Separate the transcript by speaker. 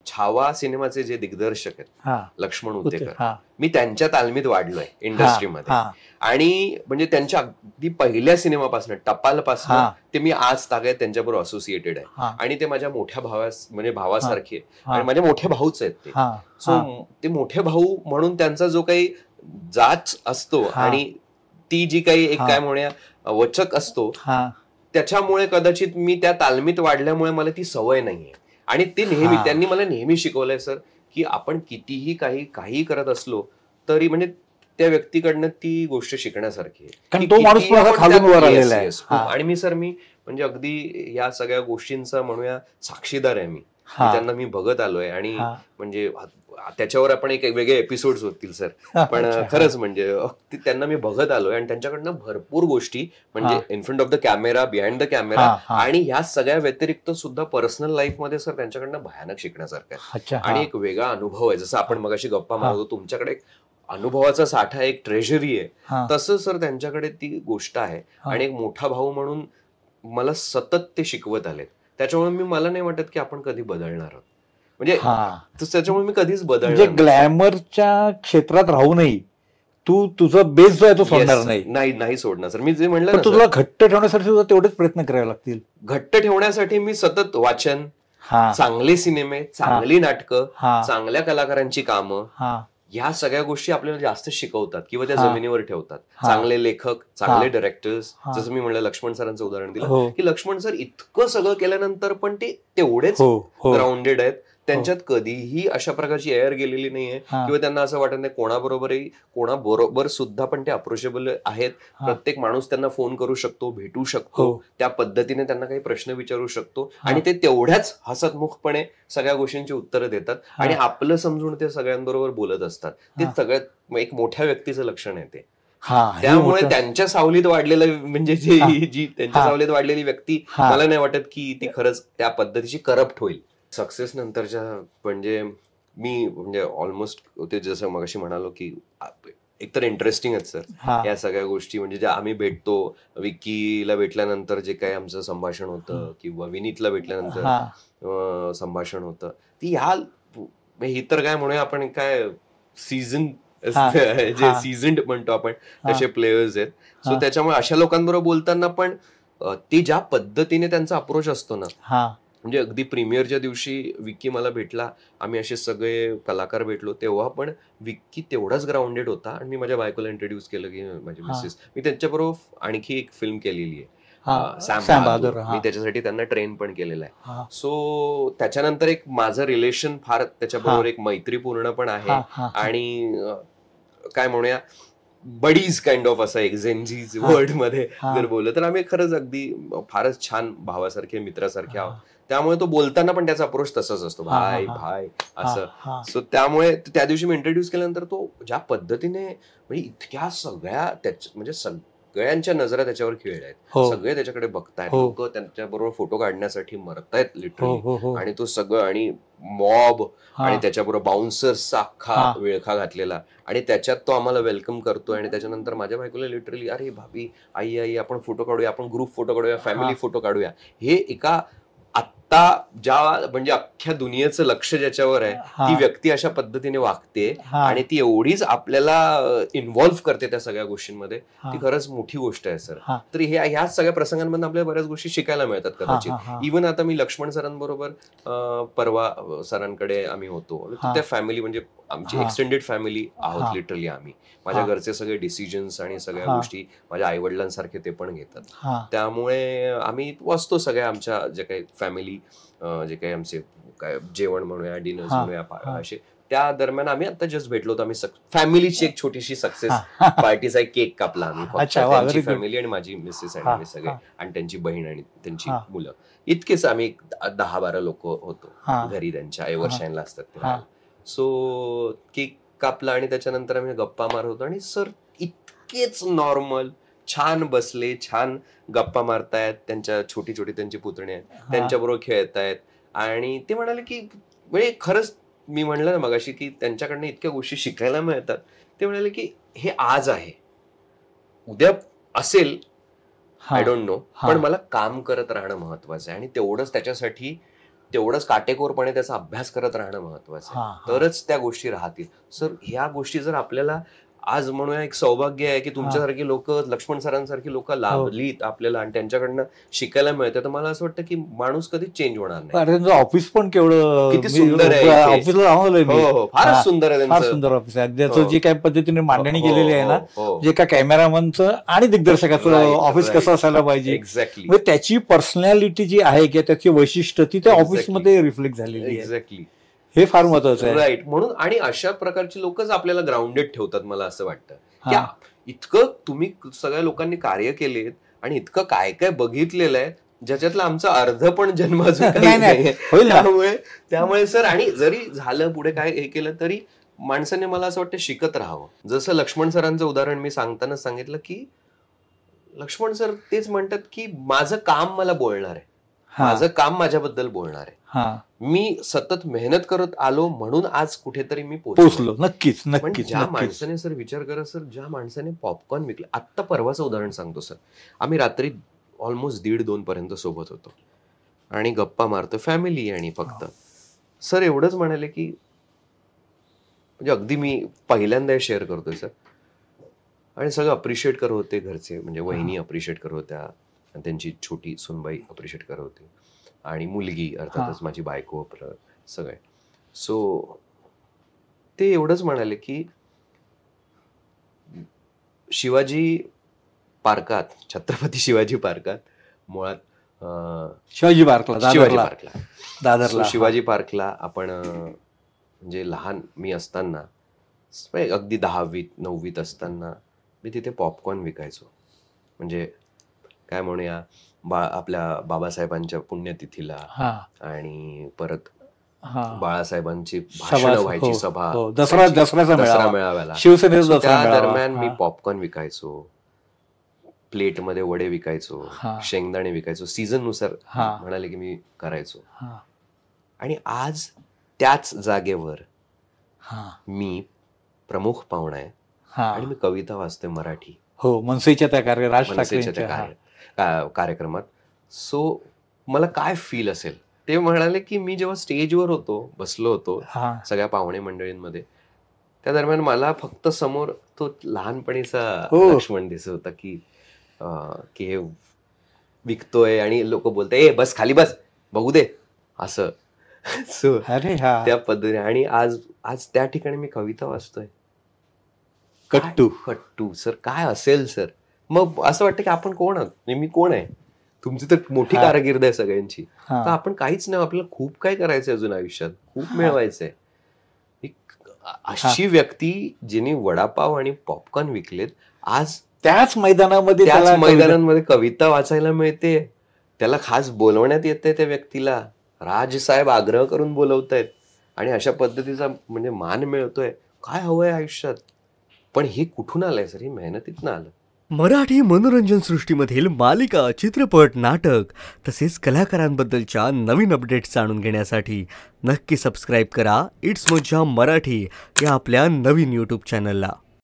Speaker 1: छावा सिनेमाचे जे दिग्दर्शक आहेत लक्ष्मण उतेकर, मी त्यांच्या तालमीत वाढलोय इंडस्ट्रीमध्ये. आणि म्हणजे त्यांच्या अगदी पहिल्या सिनेमापासून टपालपासून ते मी आज तागायत त्यांच्याबरोबर असोसिएटेड आहे. आणि ते माझ्या मोठ्या म्हणजे भावासारखे आणि माझे मोठे भाऊच आहेत ते. सो ते मोठे भाऊ म्हणून त्यांचा जो काही जाच असतो आणि ती जी काही एक काय म्हणूया वचक असतो, त्याच्यामुळे कदाचित मी त्या तालमीत वाढल्यामुळे मला ती सवय नाहीये. आणि ते नेहमी त्यांनी मला नेहमी शिकवलंय सर, की आपण कितीही काही करत असलो तरी म्हणजे त्या व्यक्तीकडनं ती गोष्ट शिकण्यासारखी आहे.
Speaker 2: तो माणूस
Speaker 1: आणि मी म्हणजे अगदी या सगळ्या गोष्टींचा म्हणूया साक्षीदार आहे मी. त्यांना मी बघत आलोय आणि म्हणजे त्याच्यावर आपण एक वेगळे एपिसोड्स होतील सर. पण खरंच म्हणजे त्यांना मी बघत आलोय आणि त्यांच्याकडनं भरपूर गोष्टी म्हणजे in front of the camera, behind the camera आणि ह्या सगळ्या व्यतिरिक्त सुद्धा पर्सनल लाईफ मध्ये सर त्यांच्याकडनं भयानक शिकण्यासारखं आहे. आणि एक वेगळा अनुभव आहे. जसं आपण मगाशी गप्पा मारतो तुमच्याकडे अनुभवाचा साठा एक ट्रेझरी आहे, तसं सर त्यांच्याकडे ती गोष्ट आहे. आणि एक मोठा भाऊ म्हणून मला सतत ते शिकवत आलेत. त्याच्यामुळे मला नाही वाटत की आपण कधी बदलणार आहोत. म्हणजे त्याच्यामुळे मी कधीच बदलणार.
Speaker 2: ग्लॅमरच्या क्षेत्रात राहूनही तू तुझा बेस जो आहे तो सोडणार
Speaker 1: नाही सोडणार सर. मी जे म्हणलं
Speaker 2: तुला घट्ट ठेवण्यासाठी सुद्धा तेवढेच प्रयत्न करावे लागतील.
Speaker 1: घट्ट ठेवण्यासाठी मी सतत वाचन, चांगले सिनेमे, चांगली नाटकं, चांगल्या कलाकारांची कामं, ह्या सगळ्या गोष्टी आपल्याला जास्त शिकवतात किंवा त्या जमिनीवर ठेवतात. चांगले लेखक, चांगले डायरेक्टर्स, जसं मी म्हणलं लक्ष्मण सरांचं उदाहरण दिलं की लक्ष्मण सर इतकं सगळं केल्यानंतर पण ते तेवढेच ग्राउंडेड आहेत. त्यांच्यात कधीही अशा प्रकारची एअर गेलेली नाहीये किंवा त्यांना असं वाटत नाही कोणाबरोबर सुद्धा पण ते अप्रोचेबल आहेत. प्रत्येक माणूस त्यांना फोन करू शकतो, भेटू शकतो, त्या पद्धतीने त्यांना काही प्रश्न विचारू शकतो आणि ते तेवढ्याच हसतमुखपणे सगळ्या गोष्टींची उत्तरं देतात आणि आपलं समजून ते सगळ्यांबरोबर बोलत असतात. ते सगळ्यात एक मोठ्या व्यक्तीचं लक्षण आहे ते. त्यामुळे त्यांच्या सावलीत वाढलेलं म्हणजे जी त्यांच्या सावलीत वाढलेली व्यक्ती मला नाही वाटत की ती खरंच त्या पद्धतीची करप्ट होईल. सक्सेस नंतरच्या म्हणजे मी म्हणजे ऑलमोस्ट ते जसं मगाशी म्हणालो की एकतर इंटरेस्टिंगच सर या सगळ्या गोष्टी. म्हणजे ज्या आम्ही भेटतो, विक्कीला भेटल्यानंतर जे काही आमचं संभाषण होतं किंवा विनीतला भेटल्यानंतर संभाषण होतं, ती ही तर काय म्हणूया आपण काय सीझन जे सीझन्ड म्हणतो आपण तसे प्लेयर्स आहेत. सो त्याच्यामुळे अशा लोकांबरोबर बोलताना पण ते ज्या पद्धतीने त्यांचा अप्रोच असतो ना, म्हणजे अगदी प्रीमियरच्या दिवशी विक्की मला भेटला, आम्ही असे सगळे कलाकार भेटलो, तेव्हा पण विक्की तेवढाच ग्राउंडेड होता. आणि मी माझ्या बायकोला इंट्रोड्यूस केलं की माझी मिसेस, मी त्यांच्याबरोबर आणखी एक फिल्म केलेली आहे सॅम बहादूर, मी त्याच्यासाठी त्यांना ट्रेन पण केलेलं आहे. सो त्याच्यानंतर एक माझं रिलेशन फार त्याच्याबरोबर एक मैत्रीपूर्ण पण आहे आणि काय म्हणूया बडीज काइंड ऑफ असं एक्झेंजीज वर्ड मध्ये जर बोललं तर आम्ही खरंच अगदी फारच छान भावासारखे, मित्रासारखे आहोत. त्यामुळे तो बोलताना पण त्याचा अप्रोच तसाच असतो, भाई भाई असं. सो त्यामुळे त्या दिवशी मी इंट्रोड्यूस केल्यानंतर तो ज्या पद्धतीने म्हणजे इतक्या सगळ्या म्हणजे सगळ्यांच्या नजरा त्याच्यावर खेळल्या आहेत, सगळे त्याच्याकडे बघतायत, लोक त्यांच्याबरोबर फोटो काढण्यासाठी मरतायत लिटरली. आणि तो सगळं आणि मॉब आणि त्याच्याबरोबर बाउन्सर्सचा अख्खा विळखा घातलेला आणि त्याच्यात तो आम्हाला वेलकम करतोय. आणि त्याच्यानंतर माझ्या बायकोला लिटरली अरे भाभी आई आपण फोटो काढूया, आपण ग्रुप फोटो काढूया, फॅमिली फोटो काढूया. हे एका आत्ता ज्या म्हणजे अख्ख्या दुनियेचं लक्ष ज्याच्यावर आहे, ती व्यक्ती अशा पद्धतीने वागते आणि ती एवढीच आपल्याला इन्व्हॉल्व्ह करते त्या सगळ्या गोष्टींमध्ये, ती खरंच मोठी गोष्ट आहे सर. तर ह्या सगळ्या प्रसंगांमधून आपल्याला बऱ्याच गोष्टी शिकायला मिळतात कदाचित. इव्हन आता मी लक्ष्मण सरांबरोबर परवा सरांकडे आम्ही होतो, त्या फॅमिली म्हणजे आमची एक्सटेंडेड फॅमिली आहोत लिटरली आम्ही. माझ्या घरचे सगळे डिसिजन्स आणि सगळ्या गोष्टी माझ्या आईवडिलांसारखे ते पण घेतात. त्यामुळे आम्ही असतो सगळ्या आमच्या जे काही फॅमिली, जे काही आमचे काय जेवण म्हणूया, डिनर्स म्हणूया, असे त्या दरम्यान आम्ही आता जस्ट भेटलो होतो. आम्ही फॅमिलीची एक छोटीशी सक्सेस पार्टीचा एक केक कापला आम्ही, त्यांची फॅमिली आणि माझी मिसेस आणि आम्ही सगळे आणि त्यांची बहीण आणि त्यांची मुलं, इतकेच आम्ही 10-12 लोक होतो घरी त्यांच्या एव्हरशाईनला असतात ते. सो केक कापला आणि त्याच्यानंतर आम्ही गप्पा मारत होतो आणि सर इतकेच नॉर्मल छान बसले, छान गप्पा मारतायत, त्यांच्या छोटी त्यांची पुतणी आहेत, त्यांच्याबरोबर खेळतायत. आणि ते म्हणाले की म्हणजे खरंच मी म्हणलं ना मगाशी की त्यांच्याकडनं इतक्या गोष्टी शिकायला मिळतात. ते म्हणाले की हे आज आहे, उद्या असेल आय डोंट नो, पण मला काम करत राहणं महत्वाचं आहे आणि तेवढंच त्याच्यासाठी तेवढंच काटेकोरपणे त्याचा अभ्यास करत राहणं महत्वाचं आहे, तरच त्या गोष्टी राहतील. सर ह्या गोष्टी जर आपल्याला आज म्हणूया एक सौभाग्य आहे की तुमच्यासारखी लोक, लक्ष्मण सरांसारखी लोक लाभलीत आपल्याला आणि त्यांच्याकडनं शिकायला मिळतं, तर मला असं वाटतं की माणूस कधीच चेंज होणार नाही.
Speaker 2: ऑफिस पण केवढं
Speaker 1: किती सुंदर आहे,
Speaker 2: ऑफिसला राहून
Speaker 1: फारच सुंदर आहे,
Speaker 2: फार सुंदर ऑफिस आहे. त्याचं जे काही पद्धतीने मांडणी केलेली आहे ना, जे का कॅमेरामनचं आणि दिग्दर्शकाचं ऑफिस कसं असायला पाहिजे,
Speaker 1: एक्झॅक्टली,
Speaker 2: म्हणजे त्याची पर्सनॅलिटी जी आहे किंवा त्याची वैशिष्ट्य ती त्या ऑफिसमध्ये रिफ्लेक्ट झालेली आहे.
Speaker 1: एक्झॅक्टली,
Speaker 2: हे फार महत्वाचं आहे.
Speaker 1: राईट. म्हणून आणि अशा प्रकारची लोकच आपल्याला ग्राउंडेड ठेवतात. मला असं वाटतं की इतकं तुम्ही सगळ्या लोकांनी कार्य केलेत आणि इतकं काय काय बघितलेलं आहे ज्याच्यातलं आमचा अर्ध पण जन्म त्यामुळे सर, आणि जरी झालं पुढे काय हे केलं तरी माणसाने मला असं वाटतं शिकत राहावं. जसं लक्ष्मण सरांचं उदाहरण मी सांगताना सांगितलं की लक्ष्मण सर तेच म्हणतात की माझं काम मला बोलणार आहे, माझं काम माझ्याबद्दल बोलणार आहे. मी सतत मेहनत करत आलो म्हणून आज कुठेतरी मी पोहोचलो.
Speaker 2: नक्कीच
Speaker 1: पण
Speaker 2: नक्कीच.
Speaker 1: ज्या माणसाने सर विचार करा सर, ज्या माणसाने पॉपकॉर्न विकले, आत्ता परवाचं उदाहरण सांगतो सर, आम्ही रात्री ऑलमोस्ट 1:30-2 पर्यंत सोबत होतो आणि गप्पा मारतो, फॅमिली आणि फक्त सर एवढंच म्हणाले की म्हणजे अगदी मी पहिल्यांदा शेअर करतोय सर, आणि सगळं अप्रिशिएट करत होते घरचे, म्हणजे वहिनी अप्रिशिएट करत होत्या, त्यांची छोटी सुनबाई अप्रिशिएट करत होती आणि मुलगी अर्थातच माझी बायको सगळे. सो ते एवढंच म्हणाले की शिवाजी पार्कात, छत्रपती शिवाजी पार्कात, मुळात
Speaker 2: शिवाजी पार्कला
Speaker 1: दादरला शिवाजी पार्कला आपण म्हणजे लहान मी असताना, अगदी 10वीत 9वीत असताना मी तिथे पॉपकॉर्न विकायचो. म्हणजे काय म्हणूया, आपल्या बाबासाहेबांच्या पुण्यतिथीला आणि परत बाळासाहेबांची भाषणं व्हायची सभा, दसरा मेळाव्याला, त्या दरम्यान मी पॉपकॉर्न विकायचो, प्लेटमध्ये वडे विकायचो, शेंगदाणे विकायचो, सीझन नुसार म्हणाले की मी करायचो. आणि आज त्याच जागेवर मी प्रमुख पाहुणा आहे आणि मी कविता वाचतोय मराठी,
Speaker 2: मनसेच्या त्या
Speaker 1: कार्यक्रमात. सो मला काय फील असेल ते म्हणाले की मी जेव्हा स्टेजवर होतो, बसलो होतो सगळ्या पाहुणे मंडळींमध्ये, त्या दरम्यान मला फक्त समोर तो लहानपणीचा लक्ष्मण दिसत होता की हे विकतोय आणि लोक बोलताय बस खाली बस बघू दे असं. सो त्या पद्धतीने, आणि आज त्या ठिकाणी मी कविता वाचतोय. कट्टू सर, काय असेल सर. मग असं वाटतं की आपण कोण आहोत, मी कोण आहे, तुमची तर मोठी कारकीर्द आहे सगळ्यांची, तर आपण काहीच नाही, आपल्याला खूप काय करायचंय अजून आयुष्यात, खूप मिळवायचंय. अशी व्यक्ती जिने वडापाव आणि पॉपकॉर्न विकलेत, आज त्याच मैदानांमध्ये कविता वाचायला मिळते, त्याला खास बोलवण्यात येते, त्या व्यक्तीला राजसाहेब आग्रह करून बोलवतायत आणि अशा पद्धतीचा म्हणजे मान मिळतोय. काय हवंय आयुष्यात. पण हे कुठून आलंय सर, ही मेहनतीतनं आलं.
Speaker 3: मराठी मनोरंजन सृष्टीमधील मालिका, चित्रपट, नाटक तसेच कलाकारांबद्दलच्या नवीन अपडेट्स जाणून घेण्यासाठी नक्की सबस्क्राईब करा इट्स मज्जा मराठी या आपल्या नवीन यूट्यूब चॅनलला.